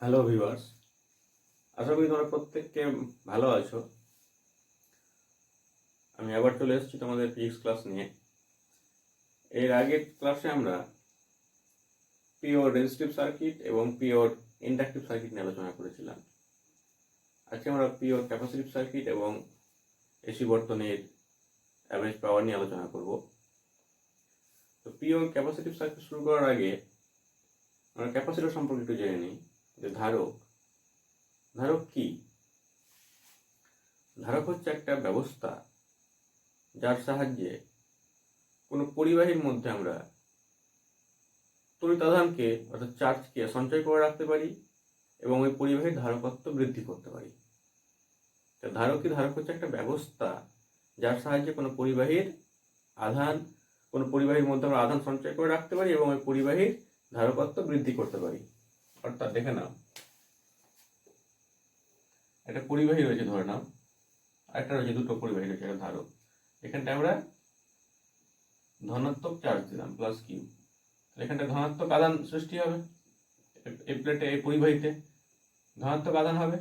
Hello viewers, আশা করি তোমরা প্রত্যেককে ভালো আছো। আমি আবার চলে এসেছি তোমাদের ফিজিক্স ক্লাস নিয়ে। এর আগের ক্লাসে আমরা পিওর রেজিস্টিভ সার্কিট এবং পিওর ইন্ডাকটিভ সার্কিট নিয়ে আলোচনা করেছিলাম। আজকে আমরা পিওর ক্যাপাসিটিভ সার্কিট এবং এসি বর্তনীর অ্যাভারেজ পাওয়ার নিয়ে আলোচনা করব। তো পিওর ক্যাপাসিটিভ সার্কিট শুরু করার আগে আমরা ক্যাপাসিটর সম্পর্কে একটু জেনে নিই যে ধারক কি? ধারক হচ্ছে একটা ব্যবস্থা যার সাহায্যে কোনো পরিবাহীর মধ্যে আমরা তড়িতাধানকে অর্থাৎ চার্জকে সঞ্চয় করে রাখতে পারি এবং ওই পরিবাহীর ধারকত্ব বৃদ্ধি করতে পারি। ধারক হচ্ছে একটা ব্যবস্থা যার সাহায্যে কোনো পরিবাহীর মধ্যে আমরা আধান সঞ্চয় করে রাখতে পারি এবং ওই পরিবাহীর ধারকত্ব বৃদ্ধি করতে পারি। অর্থাৎ দেখে নাও, একটা পরিবাহী রয়েছে, ধরে নাও একটা রয়েছে, দুটো পরিবাহী রয়েছে, একটা ধারক। এখানটায় আমরা ধনাত্মক চার্জ দিলাম প্লাস কিউ, এখানটা ধনাত্মক আধান সৃষ্টি হবে। এই প্লেটে, এই পরিবাহীতে ধনাত্মক আধান হবে।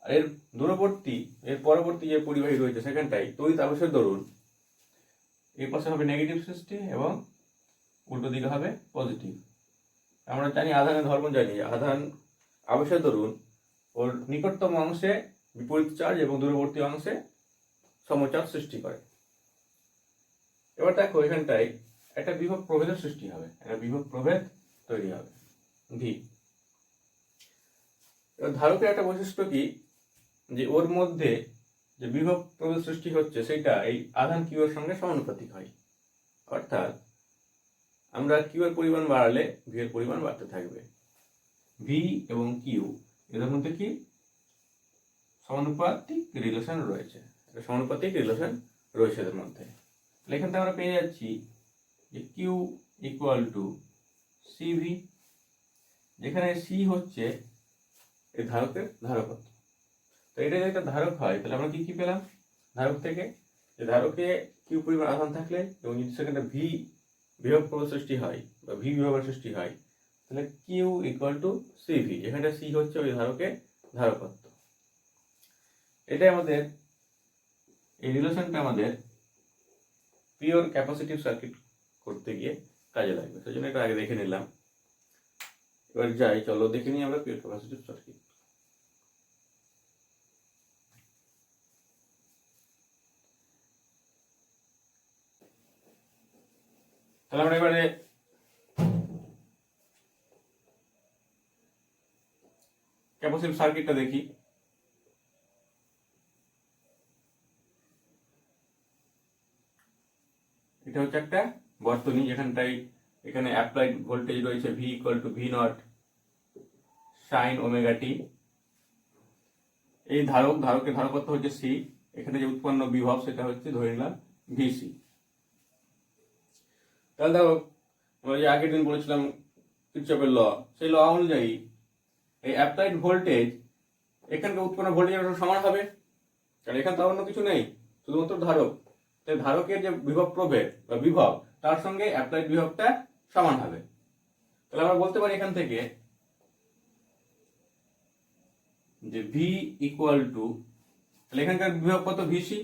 আর এর পরবর্তী যে পরিবাহী রয়েছে সেখানটায় তড়িৎ আবেশের দরুন এই পাশে হবে নেগেটিভ সৃষ্টি এবং উল্টো দিকে হবে পজিটিভ। আমরা জানি আধানের ধর্ম, জানি আধান আবেশের দরুন ওর নিকটতম অংশে বিপরীত চার্জ এবং দূরবর্তী অংশে সমচার্জ সৃষ্টি করে। এবার দেখো, এখানটায় একটা বিভব প্রভেদের সৃষ্টি হবে, একটা বিভব প্রভেদ তৈরি হবে ভি। এবার ধারকের একটা বৈশিষ্ট্য কি, যে ওর মধ্যে যে বিভব প্রভেদ সৃষ্টি হচ্ছে সেটা এই আধান কিউ এর সঙ্গে সমানুপাতিক হয়। অর্থাৎ আমরা কিউ এর পরিমাণ বাড়ালে ভি এর পরিমাণ বাড়তে থাকবে। ভি এবং কিউ এদের মধ্যে কি সমানুপাতিক রিলেশন রয়েছে, এদের মধ্যে। এখান থেকে আমরা পেয়ে যাচ্ছি যে কিউ ইকুয়াল টু সিভি, যেখানে সি হচ্ছে এই ধারকের ধারকত্ব। তো এটা যদি একটা ধারক হয় তাহলে আমরা কি কি পেলাম ধারক থেকে, যে ধারকে কিউ পরিমাণ আধান থাকলে এবং যদি সেখানে ভি বিভব প্রভেদ সৃষ্টি হয় বা ভি বিভবের সৃষ্টি হয় তাহলে কিউ ইকুয়াল টু সিভি, এখানে সি হচ্ছে ওই ধারকের ধারকত্ব। এটাই আমাদের, এই রিলেশনটা আমাদের পিওর ক্যাপাসিটিভ সার্কিট করতে গিয়ে কাজে লাগবে। সেই জন্য এটা আগে দেখে নিলাম। এবার যাই, চলো দেখে নিই আমরা পিওর ক্যাপাসিটিভ সার্কিট। তাহলে আমরা এবারে ক্যাপাসিটিভ সার্কিটটা দেখি। এটা হচ্ছে একটা বর্তনী, যেখানটায় এখানে অ্যাপ্লাইড ভোল্টেজ রয়েছে V equal to V naught sine omega t. এই ধারকের ধারকত্ব হচ্ছে সি, এখানে যে উৎপন্ন বিভব সেটা হচ্ছে ধরে নিলাম ভিসি। তাহলে দেখো, আমরা যে আগের দিন বলেছিলাম কিরচপের ল, সেই ল অনুযায়ী এই অ্যাপ্লাইড ভোল্টেজ এখানকার উৎপন্ন ভোল্টেজের সমান হবে, কারণ এখানে তো অন্য কিছু নেই, শুধুমাত্র ধারক। তাই ধারকের যে বিভব প্রভেদ বা বিভব তার সঙ্গে অ্যাপ্লাইড বিভবটা সমান হবে। তাহলে আমরা বলতে পারি এখান থেকে যে ভি ইকুয়াল টু, তাহলে এখানকার বিভব কত ভিসি।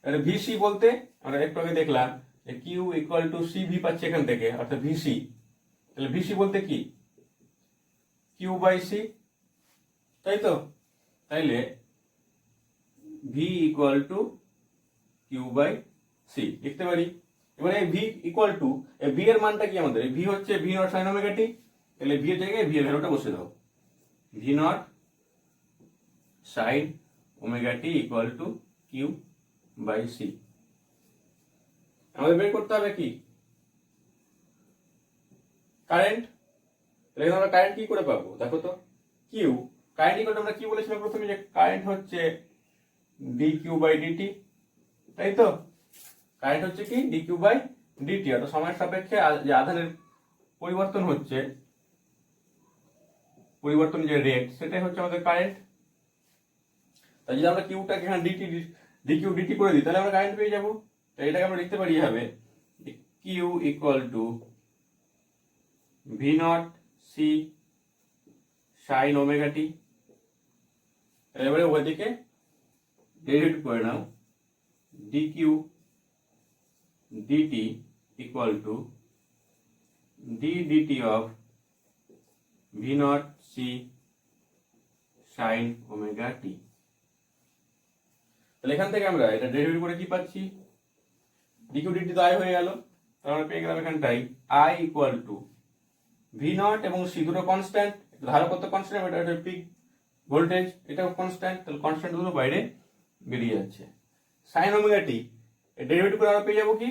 তাহলে ভিসি বলতে আমরা একটু আগে দেখলাম যে কিউ ইকুয়াল টু সিভি পাচ্ছি এখান থেকে, অর্থাৎ ভিসি। তাহলে ভিসি বলতে কি কিউ বাই সি, তাই তো? তাইলে V equal to Q by C লিখতে পারি। এবারে ভি ইকুয়াল টু, ভি এর মানটা কি আমাদের, ভি হচ্ছে ভি নট সাইন ওমেগা টি। তাহলে ভি এর জায়গায় ভি এর ভ্যালুটা বসে দাও, V naught sine omega T equal to Q by C. আমাদের বের করতে হবে কি কারেন্ট। তাহলে আমরা কারেন্ট কি করে পাবো দেখো তো, কিউ কারেন্ট ইকুয়াল টু, আমরা কি বলেছিলাম প্রথমে, যে কারেন্ট হচ্ছে ডি কিউ বাই ডিটি, তাই তো? কারেন্ট হচ্ছে কি ডি কিউ বাই ডিটি, অর্থাৎ সময়ের সাপেক্ষে যে আধানের পরিবর্তন হচ্ছে, পরিবর্তন যে রেট, সেটাই হচ্ছে আমাদের কারেন্ট। তাই যদি আমরা কিউটাকে এখানে ডি কিউ ডিটি করে দিই তাহলে আমরা কারেন্ট পেয়ে যাবো। তাই এটাকে আমরা লিখতে পারি এইভাবে, Q equal to V naught C sine omega t. এবারে ওইদিকে ডেরিভেটিভ করে নাও, d q dt equal to d dt of V naught C sine omega টি। তাহলে এখান থেকে আমরা এটা ডেরিভেটিভ করে কি পাচ্ছি, ডি কিউ ডিটি তো আই হয়ে গেল, তাহলে আমরা পেয়ে গেলাম এখানটাই I equal to V naught এবং সি দুটো কনস্ট্যান্ট, ধারকত্ব কনস্ট্যান্ট, এটা পিক ভোল্টেজ এটাও কনস্ট্যান্ট, তাহলে কনস্ট্যান্ট দুটো বাইরে বেরিয়ে যাচ্ছে। সাইন ওমেগা টি ডেরিভেটিভ করে আমরা পেয়ে যাবো কি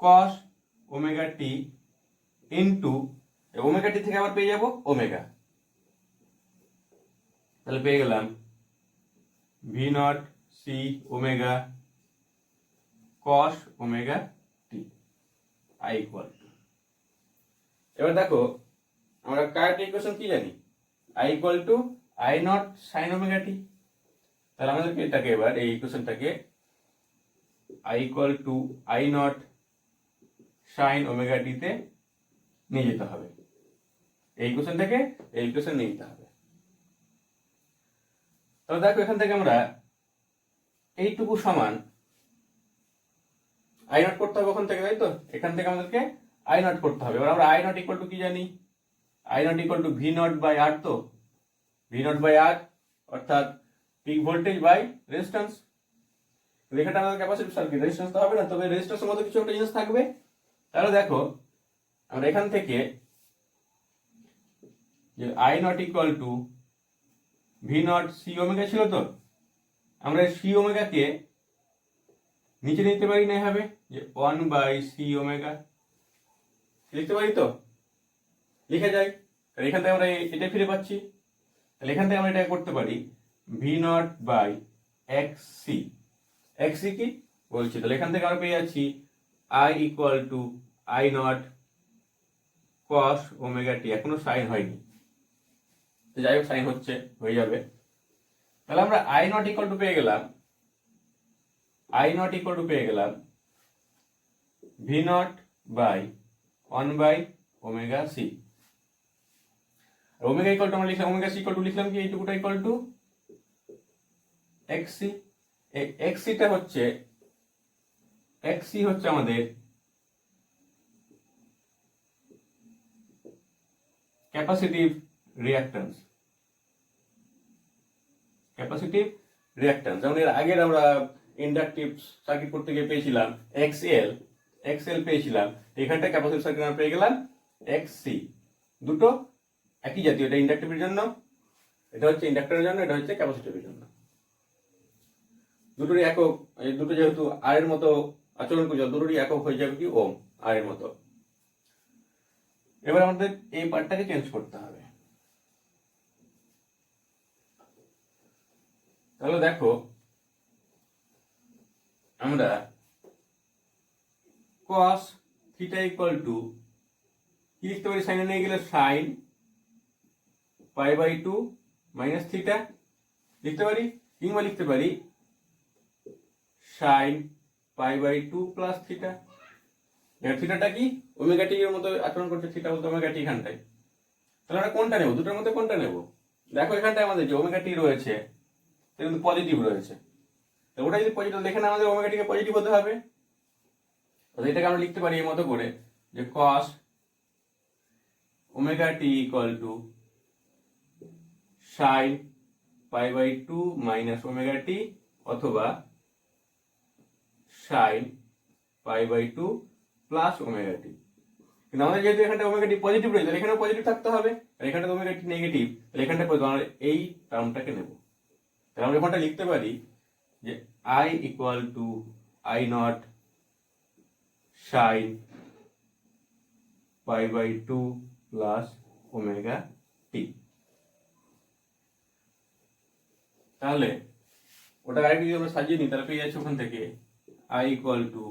cos omega t into omega t থেকে আবার পেয়ে যাবো ওমেগা, তাহলে পেয়ে গেলাম V naught C omega cos omega t I equal to. এবার দেখো আমরা কারেন্ট ইকুয়েশন কি জানি, I equal to I naught sine omega টি। তাহলে আমাদেরকে এটাকে এবার এই ইকুয়েশনটাকে I equal to I naught sine omega t তে নিয়ে যেতে হবে, এই ইকুয়েশন থেকে এই ইকুয়েশন নিয়ে যেতে হবে। তাহলে দেখো এখান থেকে আমরা এইটুকু সমান আই নট করতে হবে ওখান থেকে, তাই তো এখান থেকে আমাদেরকে আই নট করতে হবে। এবার আমরা আই নট ইকুয়াল টু কি জানি, I naught equal to V naught by R, তো ভি নট বাই আর অর্থাৎ পিক ভোল্টেজ বাই রেজিস্ট্যান্স। এখানটা আমাদের ক্যাপাসিটিভ সার্কিট, রেজিস্ট্যান্স তো হবে না, তবে রেজিস্ট্যান্সের মতো কিছু একটা জিনিস থাকবে। তাহলে দেখো আমরা এখান থেকে যে I naught equal to V naught C omega ছিল, তো আমরা সি ওমেগাকে নিচে নিতে পারি না, হবে যে 1 বাই সি ওমেগা লিখতে পারি, তো লিখে যাই। তাহলে এখান থেকে আমরা এটা ফিরে পাচ্ছি, তাহলে এখান থেকে আমরা এটা করতে পারি V naught by X C. X C কি বলছি, তাহলে এখান থেকে আমরা পেয়ে যাচ্ছি I equal to I naught cos omega t, এখনো সাইন হয়নি, যাই হোক সাইন হচ্ছে, হয়ে যাবে। তাহলে আমরা আই নট ইকুয়াল টু পেয়ে গেলাম, আই নট ইকুয়াল টু পেয়ে গেলাম V naught by 1 by omega C. Omega equal to আমরা লিখলাম, ওমেগা সি ইকুয়াল টু লিখলাম কি এইটুকুটা equal to X C. X সিটা হচ্ছে, এক্স সি হচ্ছে আমাদের ক্যাপাসিটিভ রিঅ্যাক্ট্যান্স, ক্যাপাসিটিভ রিঅ্যাক্ট্যান্স। যেমন এর আগের আমরা ইন্ডাকটিভ সার্কিট করতে গিয়ে পেয়েছিলাম এক্সএল, এক্সএল পেয়েছিলাম, এখানটা ক্যাপাসিটিভ সার্কিট আমরা পেয়ে গেলাম এক্সসি। দুটো একই জাতীয়, এটা ইন্ডাকটিভের জন্য, এটা হচ্ছে ইন্ডাক্টরের জন্য, এটা হচ্ছে ক্যাপাসিটিভের জন্য। দুটোরই একক, এই দুটো যেহেতু আর এর মতো আচরণ করছে, দুটোরই একক হয়ে যাবে কি ওম, আর এর মতো। এবার আমাদের এই পার্টটাকে চেঞ্জ করতে হবে। তাহলে দেখো আমরা cos থিটা ইকুয়াল টু কি লিখতে পারি, সাইনে নিয়ে গেলে sine pi by 2 minus theta লিখতে পারি, কিংবা লিখতে পারি sine pi by 2 plus theta. এবার থিটাটা কি ওমেগা টি এর মতো আচরণ করছে, থিটা বলতে ওমেগা টি এখানটায়। তাহলে আমরা কোনটা নেব, দুটোর মধ্যে কোনটা নেব? দেখো এখানটায় আমাদের যে ওমেগা টি রয়েছে কিন্তু পজিটিভ রয়েছে, তো ওটা যদি পজিটিভ দেখে না, আমাদের ওমেগা টিকে পজিটিভ হতে হবে। তাহলে এটাকে আমরা লিখতে পারি এর মতো করে যে cos omega T equal to sine pi by 2 minus omega t, অথবা sine pi by 2 plus omega t. কিন্তু আমাদের যেহেতু এখানটা ওমেগা টি পজিটিভ রয়েছে, তাহলে এখানেও পজিটিভ থাকতে হবে, আর এখানটা ওমেগা টি নেগেটিভ, তাহলে এখানটা আমরা এই টার্মটাকে নেব। তাহলে আমরা এখানটা লিখতে পারি যে I equal to I naught sine pi by 2 plus omega টি। তাহলে ওটা আরেকটু যদি আমরা সাজিয়ে নিই, তাহলে পেয়ে যাচ্ছি ওখান থেকে I equal to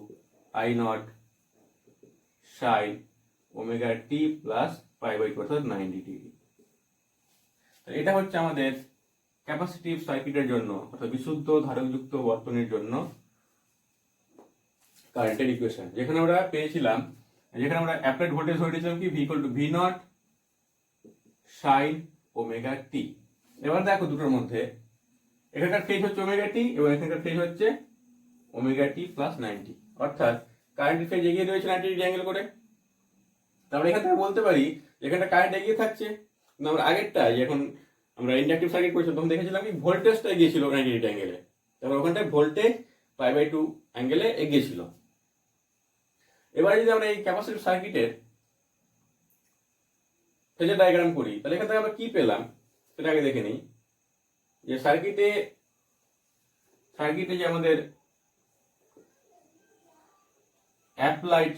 I naught sine omega T plus pi by 2 অর্থাৎ 90 ডিগ্রি। এটা হচ্ছে আমাদের ক্যাপাসিটিভ সার্কিটের জন্য অর্থাৎ বিশুদ্ধ ধারকযুক্ত বর্তনীর জন্য কারেন্টের ইকুয়েশন, যেখানে আমরা পেয়েছিলাম, যেখানে আমরা অ্যাপ্লাইড ভোল্টেজ ধরে নিয়েছিলাম কি V equal to V naught sine omega t. এবার দেখো দুটোর মধ্যে এখানকার ফেজ হচ্ছে ওমেগা টি এবং এখানকার ফেজ হচ্ছে ওমেগা টি প্লাস 90, অর্থাৎ কারেন্টের ফেজ এগিয়ে রয়েছে 90 ডিগ্রি অ্যাঙ্গেল করে। তারপরে এখান থেকে বলতে পারি এখানটা কারেন্ট এগিয়ে থাকছে, কিন্তু আমরা আগেরটা যখন আমরা ইন্ডাকটিভ সার্কিট করেছিলাম তখন দেখেছিলাম কি ভোল্টেজটা এগিয়েছিল 90 ডিগ্রি অ্যাঙ্গেলে, তারপর ওখানটায় ভোল্টেজ π/2 অ্যাঙ্গেলে এগিয়েছিল। এবারে যদি আমরা এই ক্যাপাসিটিভ সার্কিটের ফেজার ডায়াগ্রাম করি তাহলে এখান থেকে আমরা কি পেলাম সেটা আগে দেখে নিই। যে সার্কিটে যে আমাদের অ্যাপ্লাইড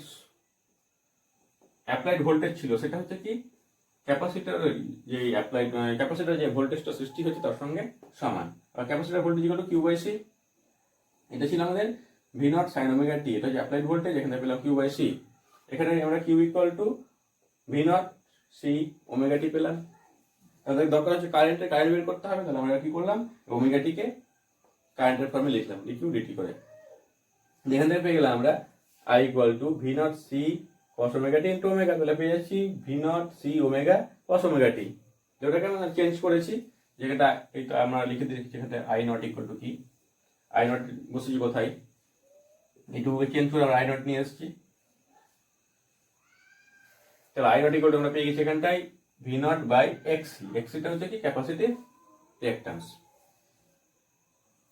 ভোল্টেজ ছিল সেটা হচ্ছে কি ক্যাপাসিটর যে ক্যাপাসিটর যে ভোল্টেজটা সৃষ্টি হচ্ছে তার সঙ্গে সমান। আর capacitor voltage equal to Q/C, এটা ছিল আমাদের V0 sin ওমেগা টি, এটা হচ্ছে অ্যাপ্লাইড ভোল্টেজ, এখানে পেলাম Q/C। এখানে আমরা Q equal to V0 C omega t পেলাম। তাহলে দরকার হচ্ছে কারেন্ট বের করতে হবে, তাহলে আমরা কি করলাম ওমেগা টিকে কারেন্টের ফর্মে লিখলাম dq dt করে। এখান থেকে পেয়ে গেলাম আমরা I equal to V0 C cos omega t into omega, তাহলে পেয়ে যাচ্ছি V0 C omega cos omega t. যেটাকে আমরা চেঞ্জ করেছি, যেটা এটা আমরা লিখে দিয়েছি যেখানে I নট ইকুয়াল টু কি I নট বসেছি কোথায়, এইটুকুকে চেঞ্জ করে আমরা I নট নিয়ে এসেছি। তাহলে I নট ইকুয়াল টু আমরা পেয়ে গেছি এখানটায় V0 বাই XC। XCটা হচ্ছে কি ক্যাপাসিটিভ রিঅ্যাকট্যান্স।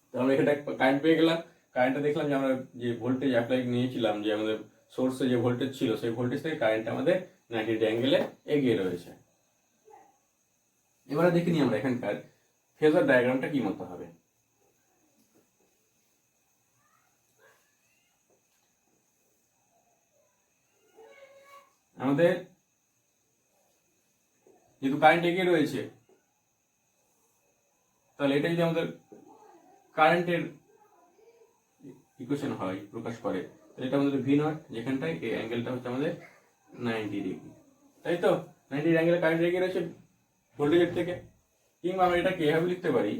তাহলে আমরা এখানটা কারেন্ট পেয়ে গেলাম। কারেন্টটা দেখলাম যে আমরা যে ভোল্টেজ অ্যাপ্লাই নিয়েছিলাম, যে আমাদের সোর্সে যে ভোল্টেজ ছিল সেই ভোল্টেজ থেকে কারেন্ট আমাদের 90 ডিগ্রি অ্যাঙ্গেলে এগিয়ে রয়েছে। এবারে দেখে নিই আমরা এখানকার ফেজার ডায়াগ্রামটা কি মতো হবে। আমাদের যেহেতু কারেন্ট এগিয়ে রয়েছে তাহলে এটা যদি আমাদের কারেন্টের ইকুয়েশন হয়, প্রকাশ করে, তাহলে এটা আমাদের V0, যেখানটায় এই অ্যাঙ্গেলটা হচ্ছে আমাদের 90 ডিগ্রি, তাই তো 90 ডিগ্রি অ্যাঙ্গেলে কারেন্ট এগিয়ে রয়েছে ভোল্টেজের থেকে। কিংবা আমরা এটাকে এভাবে লিখতে পারি,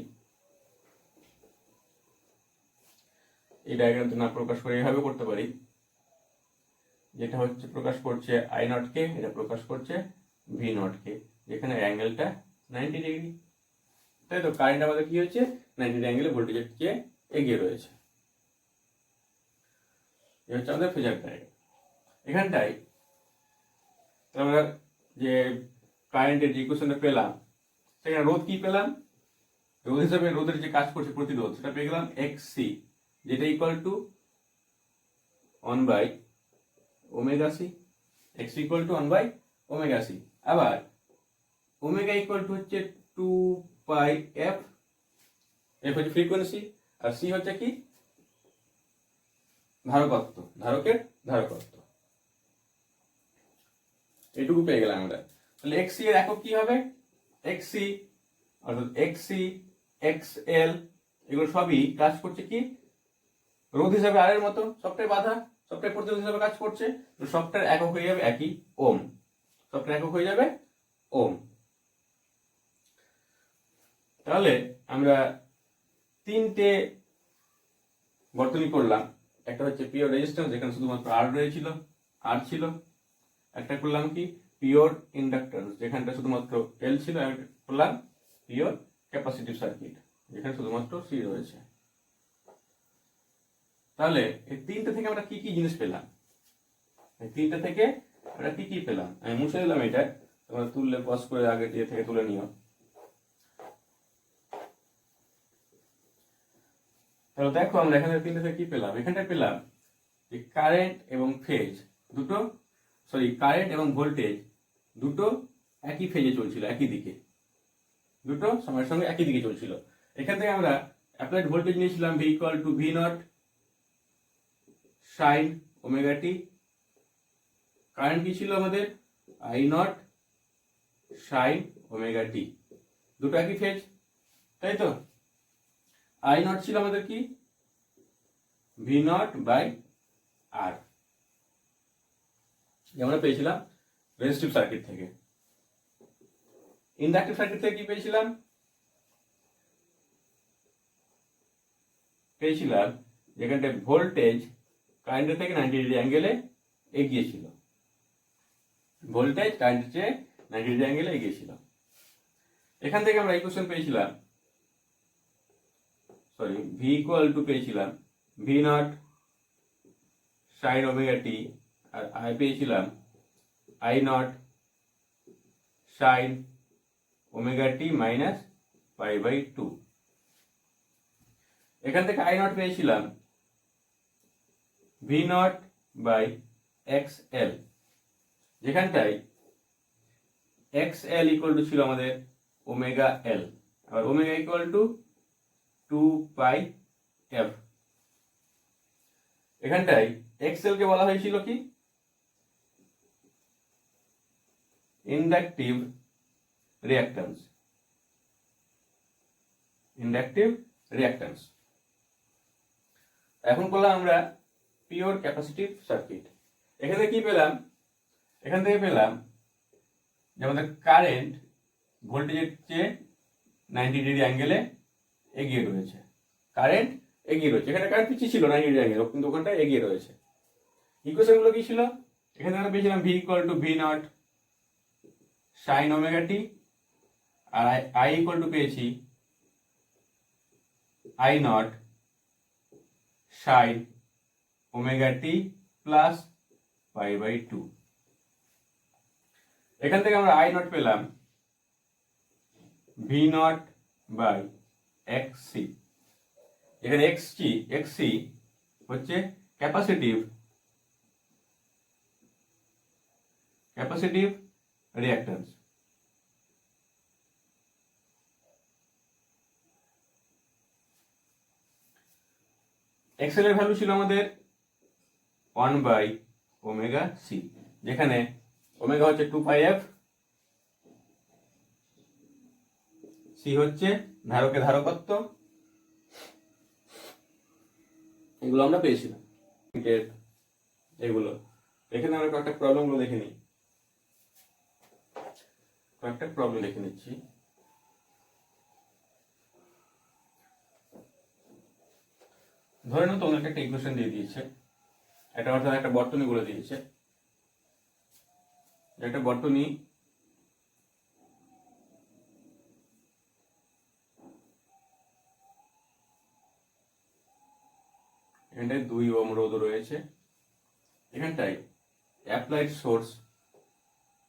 এই ডায়াগ্রামটা না প্রকাশ করে এভাবে করতে পারি, যেটা হচ্ছে প্রকাশ করছে I0 কে, এটা প্রকাশ করছে V0 কে, যেখানে অ্যাঙ্গেলটা 90 ডিগ্রি, তাই তো কারেন্ট আমাদের কি হচ্ছে 90 ডিগ্রি অ্যাঙ্গেলে ভোল্টেজের চেয়ে এগিয়ে রয়েছে। এই হচ্ছে আমাদের ফেজার ডায়াগ্রাম। এখানটায় আমরা যে কারেন্টের যে ইকুয়েশনটা পেলাম সেখানে রোধ কি পেলাম, রোধ হিসাবে রোধের যে কাজ করছে প্রতিরোধ সেটা পেয়ে গেলাম XC, যেটা equal to 1/ωc। XC equal to 1/ωc। আবার ওমেগা ইকুয়াল টু হচ্ছে 2πf, f হচ্ছে ফ্রিকোয়েন্সি, আর c হচ্ছে কি ধারকত্ব, ধারকের ধারকত্ব। এটুকু পেয়ে গেলাম আমরা। তাহলে XC এর একক কি হবে, XC অর্থাৎ XC XL এগুলো সবই কাজ করছে কি রোধ হিসাবে আর এর মতো, সবটাই বাধা, সবটাই প্রতিরোধ হিসাবে কাজ করছে, তো সবটার একক হয়ে যাবে একই ওম, সবটার একক হয়ে যাবে ওম। তাহলে আমরা তিনটে বর্তনী করলাম, একটা হচ্ছে পিওর রেজিস্ট্যান্স যেখানে শুধুমাত্র আর ছিল, একটা করলাম কি পিওর ইন্ডাক্ট্যান্স যেখানটা শুধুমাত্র এল ছিল, আর করলাম পিওর ক্যাপাসিটিভ সার্কিট যেখানে শুধুমাত্র সি রয়েছে। তাহলে এই তিনটা থেকে আমরা কি কি জিনিস পেলাম, এই তিনটা থেকে আমরা কি কি পেলাম, আমি মুছে দিলাম এটা, তোমরা তুললে পজ করে আগে দিয়ে থেকে তুলে নিও। তাহলে দেখো আমরা এখানে তিনটা থেকে কি পেলাম, এখানটা পেলাম যে কারেন্ট এবং ফেজ দুটো, কারেন্ট এবং ভোল্টেজ দুটো একই ফেজে চলছিল, একই দিকে, দুটো সময়ের সঙ্গে একই দিকে চলছিল। এখান থেকে আমরা অ্যাপ্লাইড ভোল্টেজ নিয়েছিলাম V equal to V0 sin omega t, current কি ছিল আমাদের I0 sin ওমেগা টি, দুটো একই ফেজ, তাই তো। I0 ছিল আমাদের কি V0 বাই R, আমরা পেয়েছিলাম রেজিস্টিভ সার্কিট থেকে। ইন্ডাকটিভ সার্কিট থেকে কি পেয়েছিলাম যেখানটা ভোল্টেজ কারেন্টের থেকে 90 ডিগ্রি অ্যাঙ্গেলে এগিয়েছিল, ভোল্টেজ কারেন্টের চেয়ে 90 ডিগ্রি অ্যাঙ্গেলে এগিয়েছিল। এখান থেকে আমরা ইকুয়েশন পেয়েছিলাম, সরি ভি ইকুয়াল টু পেয়েছিলাম V naught sine omega t, আর আই পেয়েছিলাম I naught sine omega T minus pi by two. এখান থেকে আই নট পেয়েছিলাম V naught by X L, যেখানটায় এক্স এল ইকুয়াল টু ছিল আমাদের ওমেগা এল, আর omega equal to 2 pi F. এখানটায় এক্সএল কে বলা হয়েছিল কি ইন্ডাকটিভ রিঅ্যাক্ট্যান্স, ইন্ডাকটিভ রিঅ্যাক্ট্যান্স। এখন করলাম আমরা পিওর ক্যাপাসিটিভ সার্কিট। এখানে কি পেলাম, এখান থেকে পেলাম যে আমাদের কারেন্ট ভোল্টেজের চেয়ে 90 ডিগ্রি অ্যাঙ্গেলে এগিয়ে রয়েছে, কারেন্ট এগিয়ে রয়েছে। এখানে কারেন্ট পিছিয়ে ছিল 90 ডিগ্রি অ্যাঙ্গেল, কিন্তু ওখানটা এগিয়ে রয়েছে। ইকুয়েশনগুলো কি ছিল, এখানে আমরা পেয়েছিলাম V equal to V naught sine omega t, আর আই ইকুয়াল টু পেয়েছি I naught sine omega T plus pi by two. এখান থেকে আমরা আই নট পেলাম V naught by X C. এখানে এক্স সি হচ্ছে ক্যাপাসিটিভ রিঅ্যাক্ট্যান্স। এক্সএল এর value ছিল আমাদের 1 বাই ওমেগা সি, যেখানে ওমেগা হচ্ছে 2 পাই এফ, সি হচ্ছে ধারকের ধারকত্ব। এগুলো আমরা পেয়েছিলাম এগুলো। এখানে আমরা কয়েকটা প্রবলেমগুলো দেখে নিই, কয়েকটা প্রবলেম দেখে নিচ্ছি। ধরে নাও তোমাদেরকে একটা ইকুয়েশন দিয়ে দিয়েছে, এটা অর্থাৎ একটা বর্তনী বলে দিয়েছে, একটা বর্তনী এখানটায় 2 ওহম রোধ রয়েছে। এখানটায় অ্যাপ্লাইড সোর্স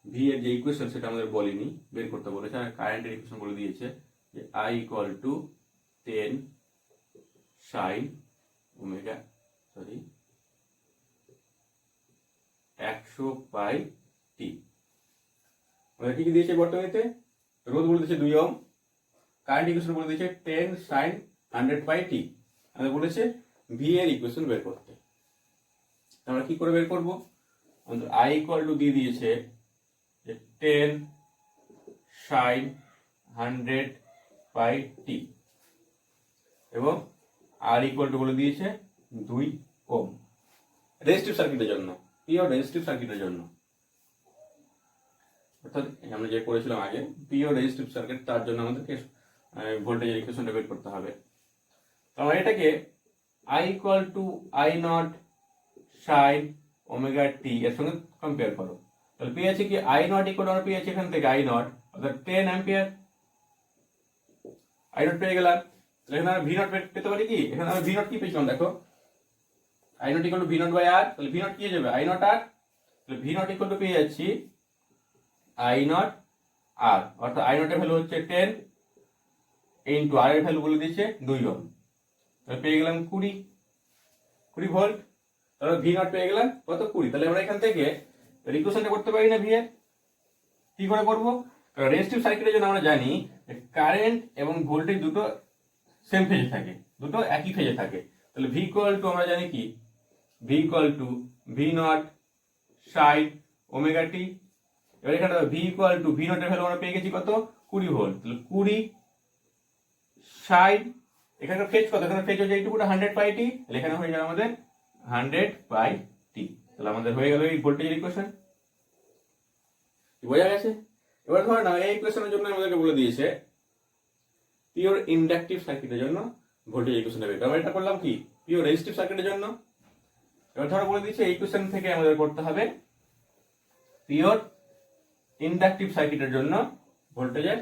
ভি এর যে ইকুয়েশন সেটা আমাদের বলেনি, বের করতে বলেছে, আর কারেন্টের ইকুয়েশন বলে দিয়েছে যে I equal two 10 sine omega 100 pi টি। আমাদের কি দিয়েছে বর্তনীতে, রোধ বলে দিয়েছে 2 ওহম, কারেন্ট ইকুয়েশন বলে দিয়েছে 10 সাইন 100 পাই টি। আমাদের বলেছে ভি এর ইকুয়েশন বের করতে। আমরা কি করে বের করব, আমাদের আই ইকুয়াল টু দিয়ে দিয়েছে 10 সাইন 100 পাই টি, এবং আর ইকুয়াল টু বলে দিয়েছে 2 ওহম। রেজিস্টিভ সার্কিটের জন্য, পিওর রেজিস্টিভ সার্কিটের জন্য, অর্থাৎ আমরা যে করেছিলাম আগে পিওর রেজিস্টিভ সার্কিট, তার জন্য আমাদেরকে ভোল্টেজের ইকুয়েশনটা বের করতে হবে। তো আমরা এটাকে I equal to I naught sine omega t এর সঙ্গে কম্পেয়ার করো, তাহলে পেয়েছি কি আই নট ইকুয়াল, আমরা পেয়েছি এখান থেকে আই নট অর্থাৎ 10 অ্যাম্পিয়ার। আই নট পেয়ে গেলাম, তাহলে এখানে আমরা ভি নট পেতে পারি কি, এখানে আমরা ভি নট কি পেয়েছিলাম দেখো, I naught equal to V naught by R, তাহলে ভি নট কি হয়ে যাবে আই নট আর, তাহলে ভি নট ইকুয়াল টু পেয়ে যাচ্ছি আই নট আর, অর্থাৎ আই নটের ভ্যালু হচ্ছে 10 ইন্টু আর এর ভ্যালু বলে দিয়েছে 2 ওহম, তাহলে পেয়ে গেলাম 20 ভোল্ট। তাহলে ভি নট পেয়ে গেলাম কত 20। তাহলে আমরা এখান থেকে ইকুয়েশনটা করতে পারি না ভি এর, কি করে করবো, কারণ রেজিস্টিভ সার্কিটের জন্য আমরা জানি কারেন্ট এবং ভোল্টেজ দুটো সেম ফেজে থাকে, দুটো একই ফেজে থাকে। তাহলে ভি ইকুয়াল টু আমরা জানি কি, V equal to V naught sine omega t. এবার এখানে V equal to V naught এর ভ্যালু আমরা পেয়ে গেছি কত 20 ভোল্ট, তাহলে 20 সাইন, এখানে ফেজ কত, এখানে ফেজ হচ্ছে এইটুকুটা 100 পাই টি, তাহলে এখানে হয়ে যাবে আমাদের 100 পাই টি। তাহলে আমাদের হয়ে গেল এই ভোল্টেজের ইকুয়েশন, বোঝা গেছে। এবার ধরে নাও এই ইকুয়েশনের জন্য আমাদেরকে বলে দিয়েছে পিওর ইন্ডাকটিভ সার্কিটের জন্য ভোল্টেজ ইকুয়েশনটা বের করতে। আমরা এটা করলাম কি পিওর রেজিস্টিভ সার্কিটের জন্য। এবার ধরো বলে দিয়েছে এই ইকুয়েশন থেকে আমাদের করতে হবে পিওর ইন্ডাকটিভ সার্কিটের জন্য ভোল্টেজের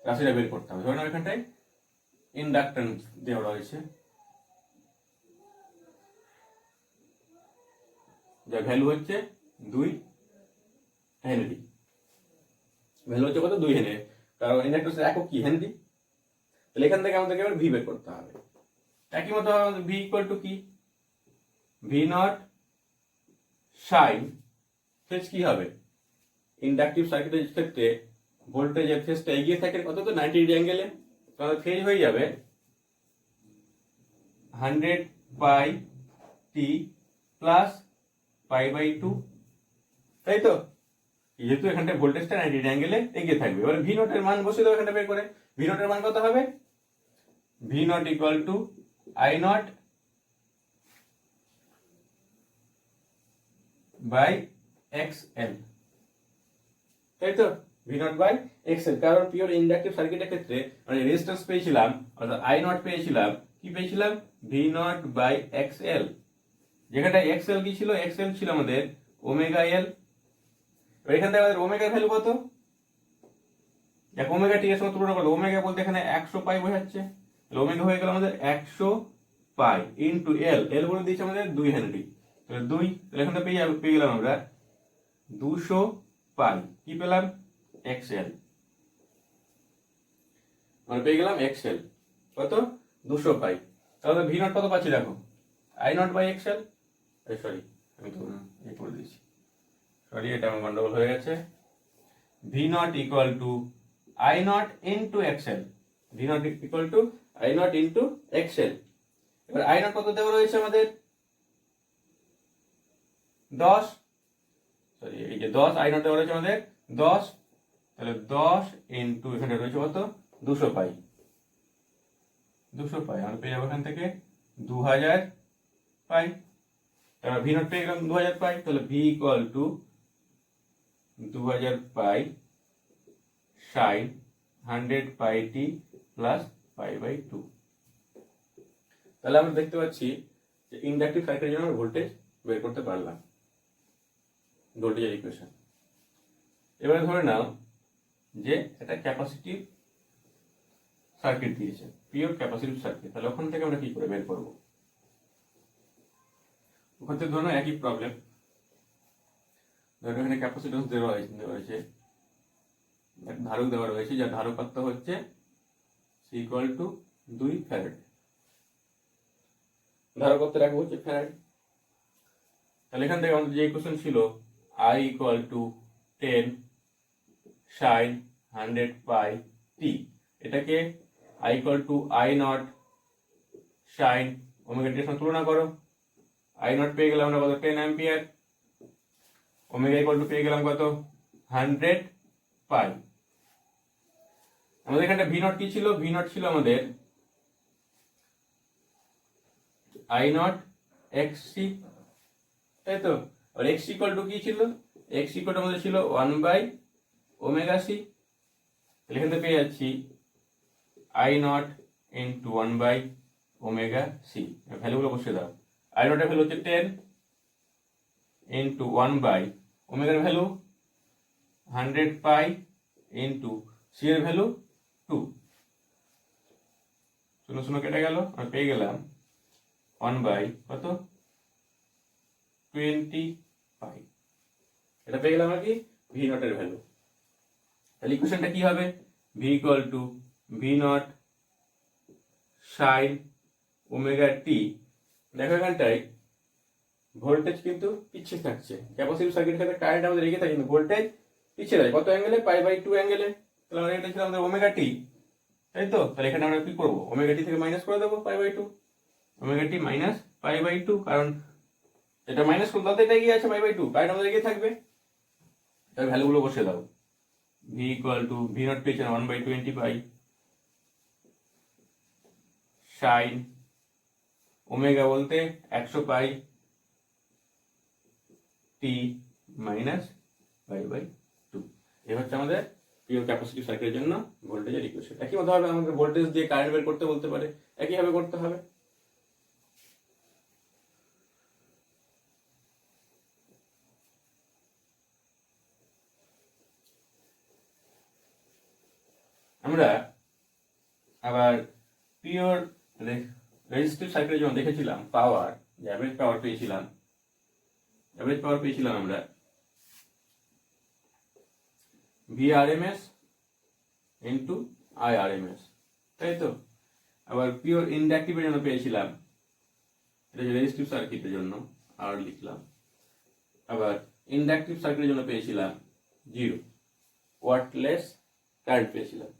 রাশিটা বের করতে হবে। ধরে নাও এখানটায় ইন্ডাক্টেন্স দেওয়া রয়েছে, যার ভ্যালু হচ্ছে 2 হেনরি। ভ্যালু হচ্ছে কত? 2 হেনরি, কারণ ইন্ডাক্টেন্সের একক কি? হেনরি। তাহলে এখান থেকে আমাদেরকে এবার ভি বের করতে হবে। একই মতো আমাদের ভি ইকুয়াল টু কি? ভি নট সাইন ফেজ কি হবে? ইন্ডাকটিভ সার্কিটের ক্ষেত্রে ভোল্টেজের ফেজটা এগিয়ে থাকে কত? তো 90 ডিগ্রি অ্যাঙ্গেলে। তাহলে ফেজ হয়ে যাবে 100 pi T plus pi by 2, তাই তো? যেহেতু এখানটা ভোল্টেজটা 90 ডিগ্রি অ্যাঙ্গেলে এগিয়ে থাকবে। এবার ভি নট এর মান বসিয়ে দেবো এখানটা বের করে। ভি নট এর মান কত হবে? V naught equal to I naught by X L, তাই তো? V naught by X L, কারণ পিওর ইন্ডাকটিভ সার্কিটের ক্ষেত্রে মানে রেজিস্ট্যান্স পেয়েছিলাম, অর্থাৎ আই নট পেয়েছিলাম, কি পেয়েছিলাম? V naught by X L. যেখানটা এক্স এল কি ছিল? এক্স এল ছিল আমাদের ওমেগা এল। এখান থেকে আমাদের ওমেগার ভ্যালু কত? দেখ, ওমেগা টি এর সঙ্গে তুলনা করলে ওমেগা বলতে এখানে 100 পাই বোঝাচ্ছে। তাহলে ওমেগা হয়ে গেল আমাদের 100 পাই ইনটু এল। এল বলে দিয়েছে আমাদের 2 হেনরি। তাহলে 2, তাহলে এখানে পেয়ে গেলাম আমরা 200 পাই। কি পেলাম? এক্সএল। মানে পেয়ে গেলাম এক্সএল কত? 200 পাই। তাহলে ভি নট কত পাচ্ছি দেখো? I naught by X L. Sorry, আমি তো এই করে দিয়েছি, সরি, এটা আমার গন্ডগোল হয়ে গেছে। V naught equal to I not into XL. V naught equal to I not into XL. এবার আই নট কত দেওয়া রয়েছে আমাদের? 10। সরি, এই যে 10 আই নট দেওয়া রয়েছে আমাদের 10। তাহলে 10 ইনটু এখানে রয়েছে কত? 200 পাই। 200 পাই আমরা পেয়ে যাবো এখান থেকে 2000 পাই। তাহলে ভি নট পেয়ে গেলাম 2000 পাই। তাহলে V equal to 2000 pi sine 100 pi T plus pi by 2। তাহলে আমরা দেখতে পাচ্ছি যে ইন্ডাকটিভ সার্কিটের জন্য ভোল্টেজ বের করতে পারলাম, ভোল্টেজের ইকুয়েশন। এবারে ধরে নাও যে এটা ক্যাপাসিটিভ সার্কিট দিয়েছে, পিওর ক্যাপাসিটিভ সার্কিট। তাহলে ওখান থেকে আমরা কি করে বের করব? ওখান থেকে ধরো একই প্রবলেম, ধরো এখানে ক্যাপাসিট্যান্স দেওয়া হয়েছে, ধারক দেওয়া রয়েছে, যার ধারকত্ব হচ্ছে সি ইকুয়াল টু 2 ফ্যারাড। ধারকত্ব রাখবো হচ্ছে ফ্যারাড। তাহলে এখান থেকে আমাদের যে ইকুয়েশন ছিল I equal two 10 sign 100 pi টি, এটাকে I equal to I naught sine omega টির সঙ্গে তুলনা করো। আই নট পেয়ে গেলাম আমরা কত? 10 অ্যাম্পিয়ার। ওমেগা ইকুয়াল টু পেয়ে গেলাম কত? 100 পাই। আমাদের এখানটা ভি নট কি ছিল? ভি নট ছিল আমাদের আই নট এক্স সি, তাই তো? আর এক্স ইকুয়াল টু কি ছিল? এক্স ইকুয়াল টু আমাদের ছিল 1 বাই ওমেগা সি। তাহলে এখান থেকে পেয়ে যাচ্ছি I naught into 1 by omega C. ভ্যালুগুলো বসিয়ে দাও। আই নটের ভ্যালু হচ্ছে 10 ইন্টু 1 বাই ওমেগার ভ্যালু 100 পাই ইন্টু সি এর ভ্যালু 2। 0 0 কেটে গেল, আমি পেয়ে গেলাম 1 বাই কত? 20 পাই। এটা পেয়ে গেলাম আর কি ভি নটের ভ্যালু। তাহলে ইকুয়েশনটা কি হবে? V equal to V naught sine omega t. দেখো এখানটায় ভোল্টেজ কিন্তু পিছিয়ে থাকছে। ক্যাপাসিটিভ সার্কিটের ক্ষেত্রে কারেন্ট আমাদের এগিয়ে থাকে, কিন্তু ভোল্টেজ পিছিয়ে থাকে কত অ্যাঙ্গেলে? পাই বাই 2 অ্যাঙ্গেলে। তাহলে আমরা এটা ছিল আমাদের ওমেগা টি, তাই তো? তাহলে এখানে আমরা কি করবো? ওমেগা টি থেকে মাইনাস করে দেবো pi by 2। Omega T minus pi by 2, কারণ এটা মাইনাস করলে তাতে এটা এগিয়ে আছে পাই বাই 2, কারেন্ট আমাদের এগিয়ে থাকবে। তাহলে ভ্যালুগুলো বসে দাও। V equal to V not পেয়েছেন 1 বাই 20 পাই সাইন ওমেগা বলতে 100 pi T minus pi by 2। এই হচ্ছে আমাদের পিওর ক্যাপাসিটিভ সার্কিটের জন্য ভোল্টেজের ইকুয়েশন। একই মতো ভাবে আমাদের ভোল্টেজ দিয়ে কারেন্ট বের করতে বলতে পারে, একইভাবে করতে হবে। আমরা আবার পিওর রেজিস্টিভ সার্কিটের জন্য দেখেছিলাম পাওয়ার, যে অ্যাভারেজ পাওয়ার পেয়েছিলাম আমরা VRMS ইন্টু IRMS, তাই তো। আবার পিওর ইন্ডাকটিভের জন্য পেয়েছিলাম, এটা যে রেজিস্টিভ সার্কিটের জন্য আর লিখলাম। আবার ইন্ডাকটিভ সার্কিটের জন্য পেয়েছিলাম 0 ওয়াটলেস কারেন্ট পেয়েছিলাম।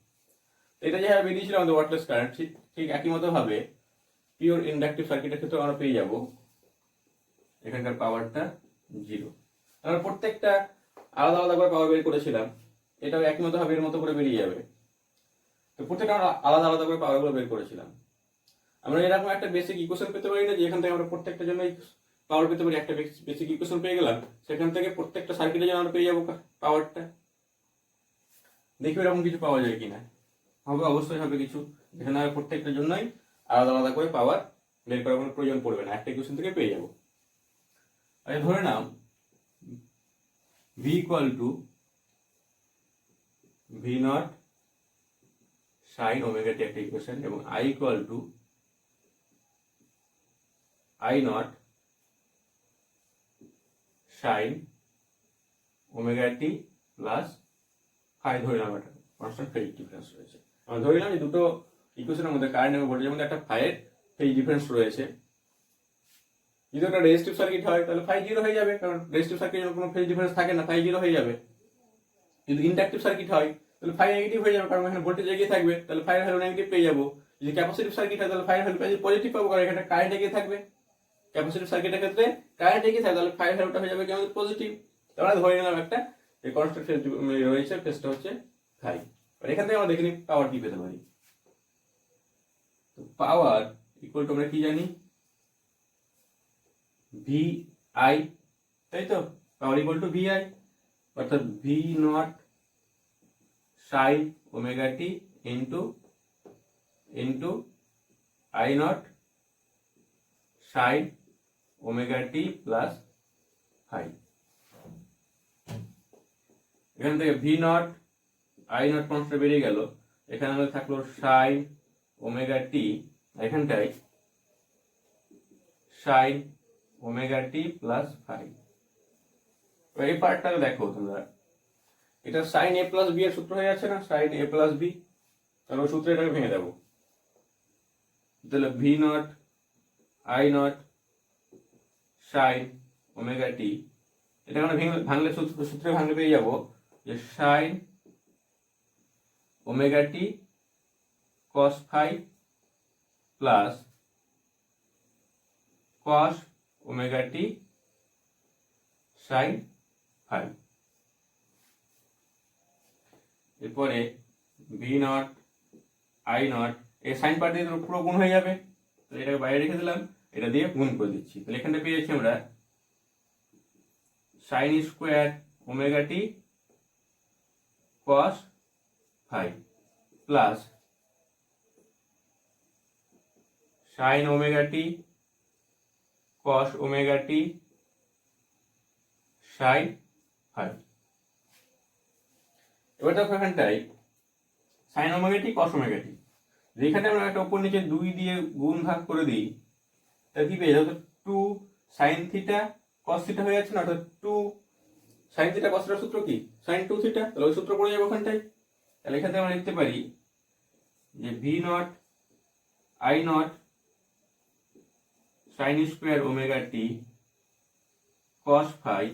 এটা যেভাবে বেরিয়েছিল আমাদের ওয়াটলেস কারেন্ট, ঠিক একই মতো ভাবে পিওর ইন্ডাকটিভ সার্কিটের ক্ষেত্রে আমরা পেয়ে যাব এখানকার পাওয়ারটা 0। আমরা প্রত্যেকটা আলাদা আলাদা করে পাওয়ার বের করেছিলাম, এটাও একই মতো ভাবে এর মতো করে বেরিয়ে যাবে। তো প্রত্যেকটা আমরা আলাদা আলাদা করে পাওয়ারগুলো বের করেছিলাম। আমরা এরকম একটা বেসিক ইকুয়েশন পেতে পারি না যে এখান থেকে আমরা প্রত্যেকটা জন্য পাওয়ার পেতে পারি, একটা বেসিক ইকুয়েশন পেয়ে গেলাম, সেখান থেকে প্রত্যেকটা সার্কিটের জন্য আমরা পেয়ে যাবো পাওয়ারটা। দেখি এরকম কিছু পাওয়া যায় কিনা। হবে, অবশ্যই হবে কিছু, যেখানে প্রত্যেকটার জন্যই আলাদা আলাদা করে পাওয়ার বের করার কোনো প্রয়োজন পড়বে না, একটা ইকুয়েশন থেকে পেয়ে যাবো। আচ্ছা, ধরে নাও V equal to V0 sine omega t একটা ইকুয়েশন, এবং I equal to I0 sine omega T plus phi ধরলাম, একটা কনস্ট্যান্ট ফেজ ডিফারেন্স রয়েছে। আমরা ধরে নিলাম যে দুটো ইকুয়েশনের মধ্যে কারেন্ট এবং ভোল্টেজের মধ্যে একটা ফাইয়ের ফেজ ডিফারেন্স রয়েছে। যদি একটা রেজিস্টিভ সার্কিট হয় তাহলে ফাই 0 হয়ে যাবে, কারণ রেজিস্টিভ সার্কিটের কোনো ফেজ ডিফারেন্স থাকে না, ফাই 0 হয়ে যাবে। যদি ইন্ডাকটিভ সার্কিট হয় তাহলে ফাই নেগেটিভ হয়ে যাবে, কারণ এখানে ভোল্টেজ এগিয়ে থাকবে, তাহলে ফাইয়ের ভ্যালু নেগেটিভ পেয়ে যাবো। যদি ক্যাপাসিটিভ সার্কিট হয় তাহলে ফাইয়ের ভ্যালু পজিটিভ পাবো, কারণ এখানে কারেন্ট এগিয়ে থাকবে। ক্যাপাসিটিভ সার্কিটের ক্ষেত্রে কারেন্ট এগিয়ে থাকে, তাহলে ফাইয়ের ভ্যালুটা হয়ে যাবে কি আমাদের পজিটিভ। আমরা ধরে নিলাম একটা যে কনস্ট্যান্ট ফেজ রয়েছে, ফেজটা হচ্ছে ফাই। আর এখান থেকে আমরা দেখে নিই পাওয়ার কি পেতে পারি। তো পাওয়ার ইকুয়াল টু আমরা কি জানি, VI, তাই তো। পাওয়ার ইকুয়াল টু VI, অর্থাৎ V0 সাইন ওমেগা টি ইন্টু I0 সাইন ওমেগা টি প্লাস ফাই। এখান থেকে V0 I0 কনস্ট্যান্ট বেরিয়ে গেল, এখানে আমাদের থাকলো সাইন ওমেগা টি, এখানটায় সাইন ওমেগা টি প্লাস ফাই। এই পার্টটা দেখো তোমরা, এটা সাইন A প্লাস বি এর সূত্র হয়ে যাচ্ছে না, সাইন A প্লাস বি, তাহলে ওই সূত্রে এটাকে ভেঙে দেবো। তাহলে V0 I0 সাইন ওমেগা টি, এটা আমরা ভাঙলে সূত্রে ভাঙলে পেয়ে যাবো যে সাইন ওমেগা টি cos phi plus cos omega টি সাইন ফাই। এরপরে V0 I0 এই সাইন পার্ট দিয়ে পুরো গুণ হয়ে যাবে, তো এটাকে বাইরে রেখে দিলাম, এটা দিয়ে গুণ করে দিচ্ছি। তাহলে এখানটা পেয়ে যাচ্ছি আমরা সাইন স্কোয়ার ওমেগা টি cos phi plus sine omega টি কস ওমেগা টি সাইন ফাই। এবার দেখো এখানটাই সাইন ওমেগা টি কস ওমেগা টি, যেখানে আমরা একটা উপর নিচে 2 দিয়ে গুণ ভাগ করে দিই, তাহলে কি পেয়ে যাবো 2 সাইন থিটা কস থিটা হয়ে যাচ্ছে না, অর্থাৎ 2 সাইন থিটা কস থিটার সূত্র কি সাইন 2 থিটা, তাহলে ওই সূত্র পড়ে যাবে ওখানটায়। তাহলে এখান থেকে আমরা লিখতে পারি যে V0 I0 sine square omega টি cos phi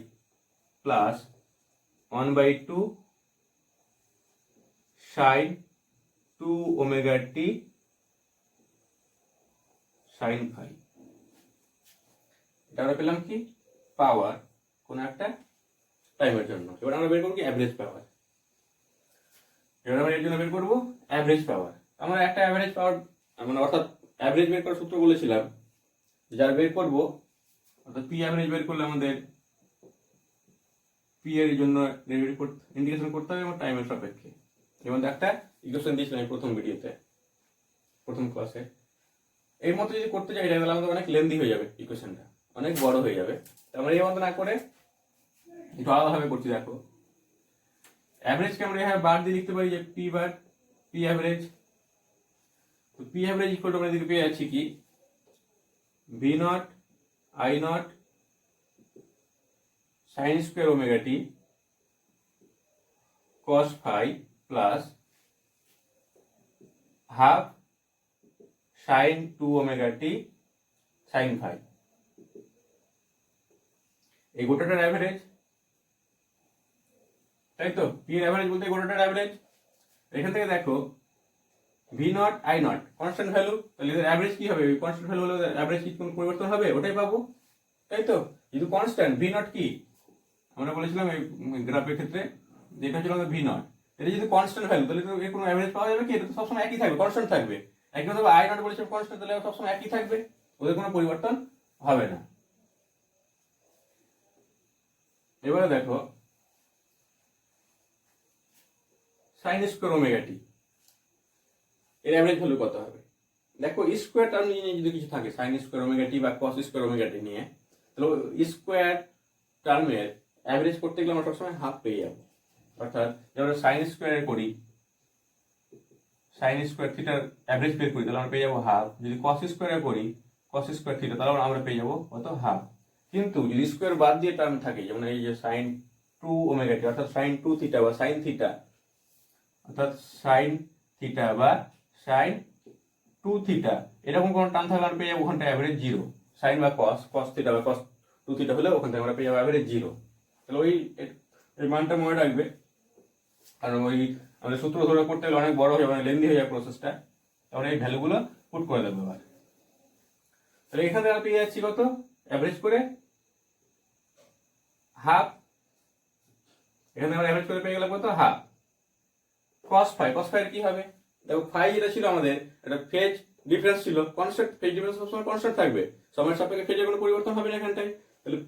plus 1/2 sine 2 omega টি সাইন ফাই। এটা আমরা পেলাম কি পাওয়ার কোন একটা টাইমের জন্য। এবার আমরা বের করবো কি অ্যাভারেজ পাওয়ার। এবার আমরা এর জন্য বের করবো অ্যাভারেজ পাওয়ার। আমরা একটা অ্যাভারেজ পাওয়ার মানে অর্থাৎ অ্যাভারেজ বের করার সূত্র বলেছিলাম, যার বের করবো অর্থাৎ পি অ্যাভারেজ বের করলে আমাদের পি এর জন্য ইন্টিগ্রেশন করতে হবে এবং টাইমের সাপেক্ষে। এর মধ্যে একটা ইকুয়েশন দিয়েছিলাম প্রথম ভিডিওতে, প্রথম ক্লাসে। এর মতো যদি করতে চাই তাহলে আমাদের অনেক লেন্দি হয়ে যাবে, ইকুয়েশনটা অনেক বড় হয়ে যাবে। আমরা এই মতো না করে একটু আলাদাভাবে করছি। দেখো অ্যাভারেজকে আমরা এখানে বার দিয়ে লিখতে পারি যে পি বার পি অ্যাভারেজ। তো পি অ্যাভারেজ ইকুয়াল টু আমরা এদিকে পেয়ে যাচ্ছি কি V naught I naught sine square omega T cos phi plus half sine 2 omega T sine phi. এই গোটাটার অ্যাভারেজ, তাই তো? পি এর অ্যাভারেজ বলতে গোটাটার অ্যাভারেজ। এখান থেকে দেখো V naught I not constant value, তাহলে এদের অ্যাভারেজ কি হবে? কনস্ট্যান্ট ভ্যালু হলে অ্যাভারেজ কি কোনো পরিবর্তন হবে? ওটাই পাবো, তাই তো? যেহেতু কনস্ট্যান্ট ভি নট কি আমরা বলেছিলাম এই গ্রাফের ক্ষেত্রে, যেটা হচ্ছে আমাদের ভি নট, এটা যদি কনস্ট্যান্ট ভ্যালু তাহলে তো এর কোনো অ্যাভারেজ পাওয়া যাবে কি? এটা তো সবসময় একই থাকবে, কনস্ট্যান্ট থাকবে। একই কথা আই নট বলেছিলাম কনস্ট্যান্ট, তাহলে সবসময় একই থাকবে, ওদের কোনো পরিবর্তন হবে না। এবারে দেখো সাইন স্কোয়ার ওমেগা টি এর অ্যাভারেজ ভ্যালু কত হবে? দেখো স্কোয়ার টার্ম নিয়ে যদি কিছু থাকে সাইন স্কোয়ার ওমেগা টি বা কস স্কোয়ার ওমেগা টি নিয়ে, তাহলে স্কোয়ার টার্মের অ্যাভারেজ করতে গেলে আমরা সবসময় হাফ পেয়ে যাবো। অর্থাৎ যখন সাইন স্কোয়ারে করি, সাইন স্কোয়ার থিটার অ্যাভারেজ বের করি, তাহলে আমরা পেয়ে যাবো হাফ। যদি কস স্কোয়ারে করি কস স্কোয়ার থিটা, তাহলে আমরা পেয়ে যাবো কত? হাফ। কিন্তু যদি স্কোয়ার বাদ দিয়ে টার্ম থাকে, যেমন এই যে সাইন 2 ওমেগা টি অর্থাৎ সাইন 2 থিটা বা সাইন থিটা, অর্থাৎ সাইন থিটা বা সাইন 2 থিটা, এরকম কোনো টার্ম থাকলে আমরা পেয়ে যাবো ওখানটা অ্যাভারেজ 0। সাইন বা কস থিটা বা কস 2 থিটা হলে ওখান থেকে আমরা পেয়ে যাবো অ্যাভারেজ 0। তাহলে ওই এই মানটা মনে রাখবে, কারণ ওই আমাদের সূত্র ধরে করতে গেলে অনেক বড় হয়ে যাবে, লেন্দি হয়ে যাবে প্রসেসটা। তাহলে এই ভ্যালুগুলো পুট করে দেবো এবার। তাহলে এখান থেকে আমরা পেয়ে যাচ্ছি কত? অ্যাভারেজ করে হাফ। এখানে আমরা অ্যাভারেজ করে পেয়ে গেলাম কত? Half. Cos phi, cos phi এর কি হবে? দেখো ফাই যেটা ছিল আমাদের এটা ফেজ ডিফারেন্স ছিল, কনস্ট্যান্ট। ফেজ ডিফারেন্স সবসময় কনস্ট্যান্ট থাকবে, সময়ের সাপেক্ষে ফেজের কোনো পরিবর্তন হবে না এখানটায়। তাহলে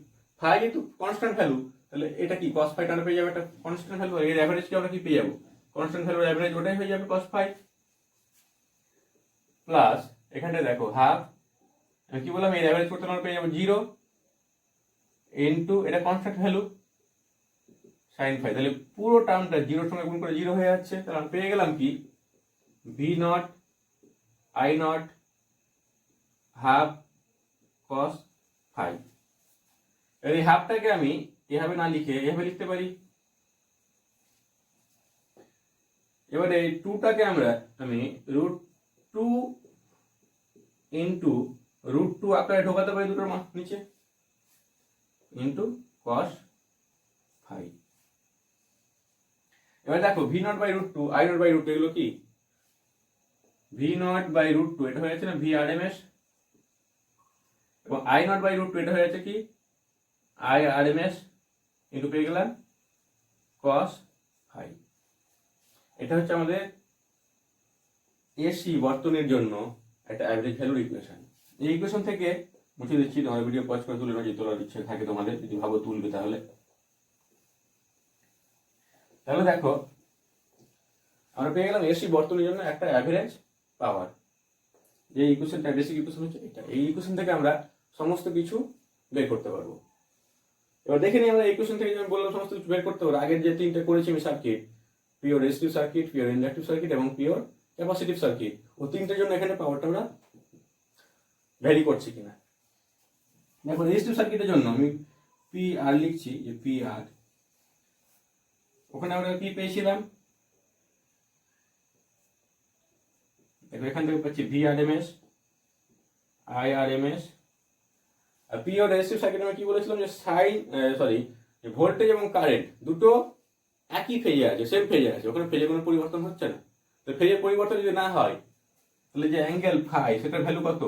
ফাই যেহেতু কনস্ট্যান্ট ভ্যালু, তাহলে এটা কি কস ফাইটা আমরা পেয়ে যাবো একটা কনস্ট্যান্ট ভ্যালু। এর অ্যাভারেজ কি আমরা কি পেয়ে যাবো? কনস্ট্যান্ট ভ্যালুর অ্যাভারেজ ওটাই হয়ে যাবে কস ফাই। প্লাস এখানটায় দেখো হাফ, আমি কি বললাম? এর অ্যাভারেজ করতে আমরা পেয়ে যাবো 0 ইনটু এটা কনস্ট্যান্ট ভ্যালু সাইন ফাই। তাহলে পুরো টার্মটা 0 সঙ্গে গুণ করে 0 হয়ে যাচ্ছে। তাহলে আমি পেয়ে গেলাম কি V naught I naught half cos phi. এই হাফটাকে আমি এভাবে না লিখে এভাবে লিখতে পারি। এবারে এই 2টাকে আমি √2 ইনটু √2 আকারে ঢোকাতে পারি দুটোর নিচে, ইনটু কস ফাই। এবার দেখো V naught by √2 I naught by √2 এগুলো কি? ভি নট বাই √2 এটা হয়ে যাচ্ছে না ভি আর এম এস, এবং আই নট বাই √2 এটা হয়ে যাচ্ছে কি I R M S, into পেয়ে গেলাম কস ফাই। এটা হচ্ছে আমাদের এসি বর্তনীর জন্য একটা অ্যাভারেজ ভ্যালুর ইকুয়েশন। এই ইকুয়েশন থেকে মুছে দিচ্ছি, তোমাদের ভিডিও পজ করে তুলে যদি তোলার ইচ্ছে থাকে তোমাদের, যদি ভাবো তুলবে তাহলে দেখো আমরা পেয়ে গেলাম এসি বর্তনীর জন্য একটা অ্যাভারেজ পাওয়ার। যে ইকুয়েশনটা বেসিক ইকুয়েশন হচ্ছে এটা। এই ইকুয়েশন থেকে আমরা সমস্ত কিছু বের করতে পারবো। এবার দেখে নিই আমরা ইকুয়েশন থেকে আমি বললাম সমস্ত কিছু বের করতে পারবো। আগের যে তিনটে করেছি আমি circuit, pure resistive circuit, pure inductive circuit এবং পিওর ক্যাপাসিটিভ সার্কিট, ও তিনটের জন্য এখানে পাওয়ারটা আমরা ভ্যারি করছি কিনা। দেখো রেজিস্টিভ সার্কিটের জন্য আমি পি আর লিখছি, যে পি আর, ওখানে আমরা কি পেয়েছিলাম? দেখো এখান থেকে পাচ্ছি V R M S, I R M S. আর পিওর রেজিস্টিভ সার্কিট আমি কি বলেছিলাম? যে ভোল্টেজ এবং কারেন্ট দুটো একই ফেজে আছে, সেম ফেজে আছে, ওখানে ফেজে কোনো পরিবর্তন হচ্ছে না। তো ফেজের পরিবর্তন যদি না হয়, তাহলে যে অ্যাঙ্গেল ফাই সেটার ভ্যালু কত?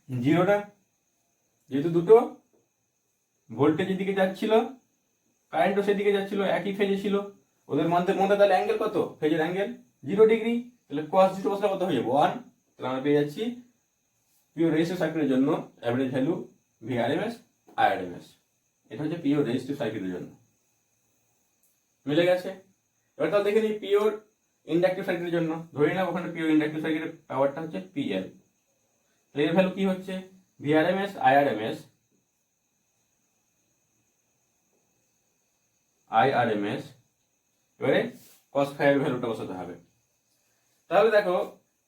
0টা। যেহেতু দুটো ভোল্টেজের দিকে যাচ্ছিল, কারেন্টও সেদিকে যাচ্ছিল, একই ফেজে ছিল, ওদের মধ্যে তাহলে অ্যাঙ্গেল কত? ফেজের অ্যাঙ্গেল 0 ডিগ্রি। তাহলে cos 0 বসলে কত হয়ে যাবে? 1। তাহলে আমরা পেয়ে যাচ্ছি পিওর রেজিস্টিভ সার্কিটের জন্য অ্যাভারেজ ভ্যালু ভিআরএমএস আইআরএমএস। এটা হচ্ছে পিওর রেজিস্টিভ সার্কিটের জন্য। মিলে গেছে? এবার তাহলে দেখে নিই পিওর ইন্ডাকটিভ সার্কিটের জন্য। ধরে নিলাম ওখানে পিওর ইন্ডাকটিভ সার্কিটের পাওয়ারটা হচ্ছে পিএল। তাহলে এর ভ্যালু কি হচ্ছে? V RMS IRMS. এবারে cos phi এর ভ্যালুটা বসাতে হবে। তাহলে দেখো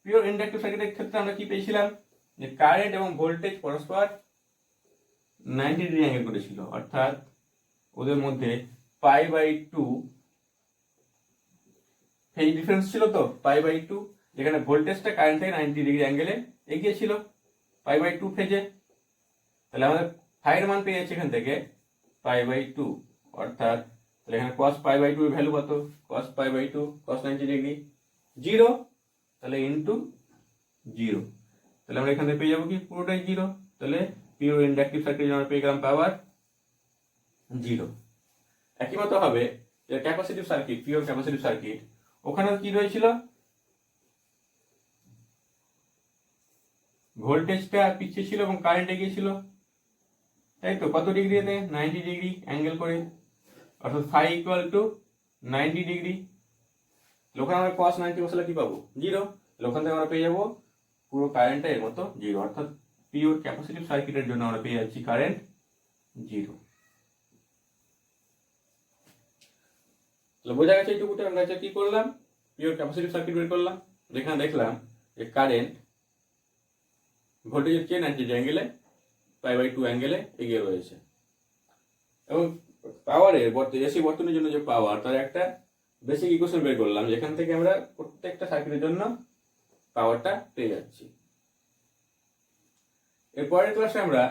পিওর ইন্ডাকটিভ সার্কিটের ক্ষেত্রে আমরা কি পেয়েছিলাম, যে কারেন্ট এবং ভোল্টেজ পরস্পর 90 ডিগ্রি অ্যাঙ্গেল করেছিল, অর্থাৎ ওদের মধ্যে π/2 ফেজ ডিফারেন্স ছিল। তো π/2, যেখানে ভোল্টেজটা কারেন্ট থেকে 90 ডিগ্রি অ্যাঙ্গেলে এগিয়েছিল π/2 ফেজে। তাহলে আমাদের ফাই এর মান পেয়ে যাচ্ছে এখান থেকে π/2, অর্থাৎ তাহলে এখানে cos π/2 এর ভ্যালু কত, cos π/2 cos 90 ডিগ্রি 0, তাহলে ইনটু 0। তাহলে আমরা এখান থেকে পেয়ে যাবো কি পুরোটাই 0। তাহলে পিওর ইন্ডাকটিভ সার্কিট আমরা পেয়ে গেলাম পাওয়ার 0। একই মতো হবে capacitive circuit, pure capacitive circuit, ওখানে কি রয়েছিল, ভোল্টেজটা পিছিয়ে ছিল এবং কারেন্ট এগিয়ে ছিল, তাই তো। কত ডিগ্রিতে, 90 ডিগ্রি অ্যাঙ্গেল করে, অর্থাৎ ফাই ইকুয়াল টু 90 ডিগ্রি। ওখানে আমরা cos 90 বসালে কি পাবো, 0। ওখান থেকে আমরা পেয়ে যাবো পুরো কারেন্টটা এর মতো 0, অর্থাৎ পিওর ক্যাপাসিটিভ সার্কিটের জন্য আমরা পেয়ে যাচ্ছি কারেন্ট 0। বোঝা গেছে এইটুকুতে আমরা কি করলাম, পিওর ক্যাপাসিটিভ সার্কিট বের করলাম, যেখানে দেখলাম যে কারেন্ট ভোল্টেজের চেয়ে 90 ডিগ্রি অ্যাঙ্গেলে π/2 অ্যাঙ্গেলে এগিয়ে রয়েছে, এবং পাওয়ারের এসি বর্তনীর জন্য যে পাওয়ার, তার একটা বেসিক ইকুয়েশন বের করলাম, যেখান থেকে আমরা প্রত্যেকটা সার্কিটের জন্য পাওয়ারটা পেয়ে যাচ্ছি। এর পরের ক্লাসে আমরা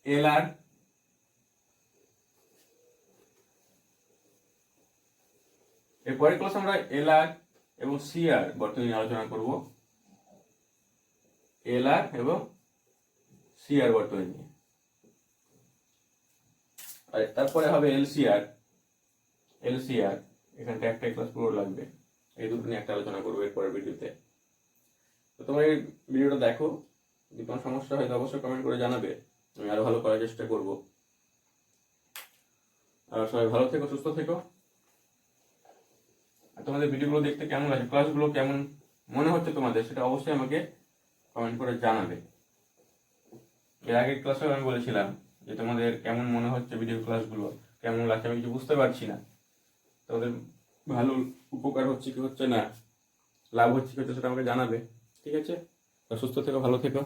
এলআর এবং সিআর বর্তনী নিয়ে আলোচনা করব। এলআর এবং সিআর বর্তনী নিয়ে, আর তারপরে হবে এলসিআর। এখানটা একটা ক্লাস পুরো লাগবে, এই দুটো নিয়ে একটা আলোচনা করবো এর পরের ভিডিওতে। তো তোমরা এই ভিডিওটা দেখো, যদি কোনো সমস্যা হয় তো অবশ্যই কমেন্ট করে জানাবে, আমি আরো ভালো করার চেষ্টা করব। আর সবাই ভালো থেকো, সুস্থ থেকো। আর তোমাদের ভিডিওগুলো দেখতে কেমন লাগছে, ক্লাসগুলো কেমন মনে হচ্ছে তোমাদের, সেটা অবশ্যই আমাকে কমেন্ট করে জানাবে। এর আগের ক্লাসেও আমি বলেছিলাম যে তোমাদের কেমন মনে হচ্ছে ভিডিও ক্লাসগুলো, কেমন লাগছে, আমি কিছু বুঝতে পারছি না, তোমাদের ভালো উপকার হচ্ছে কি হচ্ছে না, লাভ হচ্ছে কি হচ্ছে, সেটা আমাকে জানাবে। ঠিক আছে, সুস্থ থেকো, ভালো থেকো।